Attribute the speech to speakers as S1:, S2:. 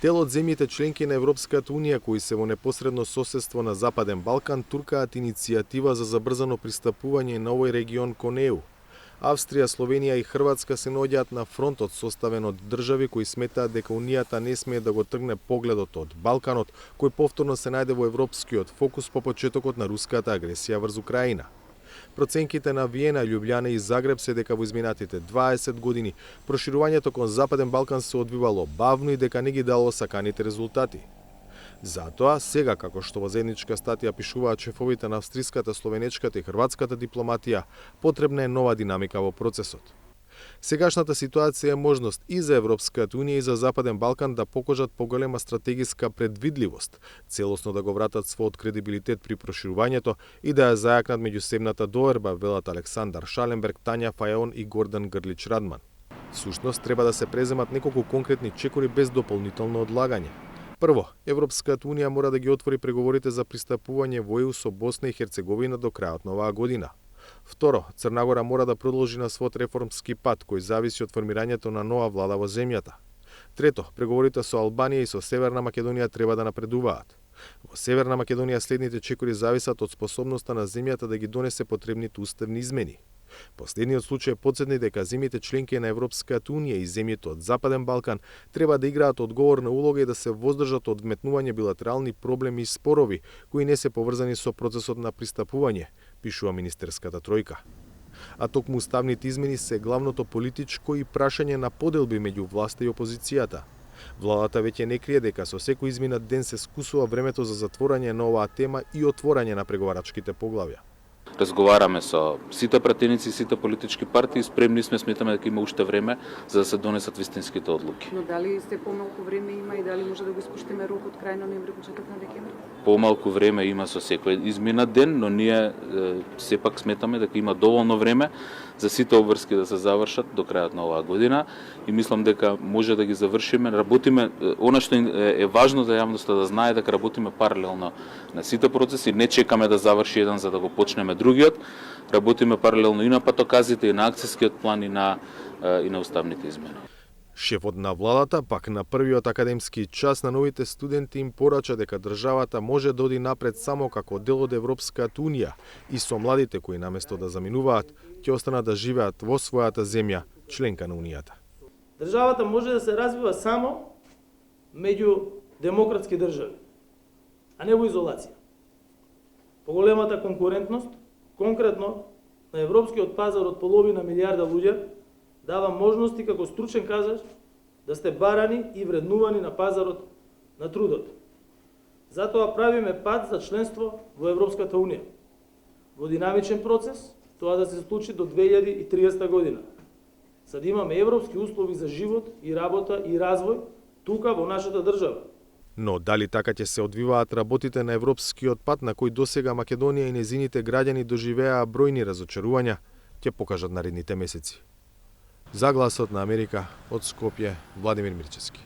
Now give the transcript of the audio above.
S1: Дел од земјите членки на Европската Унија кои се во непосредно соседство на Западен Балкан туркаат иницијатива за забрзано пристапување на овој регион кон ЕУ. Австрија, Словенија и Хрватска се наоѓаат на фронтот составен од држави кои сметаат дека Унијата не смее да го тргне погледот од Балканот, кој повторно се најде во европскиот фокус по почетокот на руската агресија врз Украина. Проценките на Виена, Љубљана и Загреб се дека во изминатите 20 години проширувањето кон Западен Балкан се одвивало бавно и дека не ги дало саканите резултати. Затоа, сега, како што во заедничка статија пишуваат шефовите на австриската, словенечката и хрватската дипломатија, потребна е нова динамика во процесот. Сегашната ситуација е можност и за Европската Унија и за Западен Балкан да покажат поголема стратегиска предвидливост, целосно да го вратат својот кредибилитет при проширувањето и да ја зајакнат меѓусебната доверба, велат Александар Шаленберг, Тања Фајон и Гордан Грлич Радман. Всушност, треба да се преземат неколку конкретни чекори без дополнително одлагање. Прво, Европската Унија мора да ги отвори преговорите за пристапување во ЕУ со Босна и Херцеговина до крајот на оваа година. Второ, Црна Гора мора да продолжи на својот реформски пат, кој зависи од формирањето на нова влада во земјата. Трето, преговорите со Албанија и со Северна Македонија треба да напредуваат. Во Северна Македонија следните чекори зависат од способноста на земјата да ги донесе потребните уставни измени. Последниот случај потсетни дека земјите членки на Европската Унија и земјите од Западен Балкан треба да играат одговорна улога и да се воздржат од вметнување билатерални проблеми и спорови кои не се поврзани со процесот на пристапување, пишува министерската тројка. А токму уставните измени се главното политичко и прашање на поделби меѓу власта и опозицијата. Владата веќе не крие дека со секој изминат ден се скусува времето за затворање на оваа тема и отворање на преговарачките поглавја.
S2: Разговараме со сите пратеници, сите политички партии, спремни сметаме дека има уште време за да се донесат вистинските одлуки.
S3: Но дали сте помалку време има и дали може да го испуштиме рокот крај ноември, почеток на декември?
S2: Помалку време има со секој изминат ден, но ние сепак сметаме дека има доволно време за сите обврски да се завршат до крајот на оваа година и мислам дека може да ги завршиме. Работиме, она што е важно за јавноста да знае дека работиме паралелно на сите процеси, не чекаме да заврши еден за да го почнеме другиот. Работиме паралелно и на патоказите, и на акцијскиот план, и на уставните измени.
S1: Шефот на владата, пак на првиот академски час на новите студенти им порача дека државата може да оди напред само како дел од Европската Унија и со младите кои наместо да заминуваат, ќе останат да живеат во својата земја, членка на Унијата.
S4: Државата може да се развива само меѓу демократски држави, а не во изолација. Поголемата конкурентност, конкретно на европскиот пазар од половина милијарда луѓе, дава можности како стручен казаш да сте барани и вреднувани на пазарот на трудот. Затоа правиме пат за членство во Европската Унија. Во динамичен процес тоа да се случи до 2030 година. За да имаме европски услови за живот и работа и развој тука во нашата држава.
S1: Но дали така ќе се одвиваат работите на европскиот пат на кој досега Македонија и незините граѓани доживеа бројни разочарувања, ќе покажат наредните месеци. За гласот на Америка од Скопје, Владимир Мирчевски.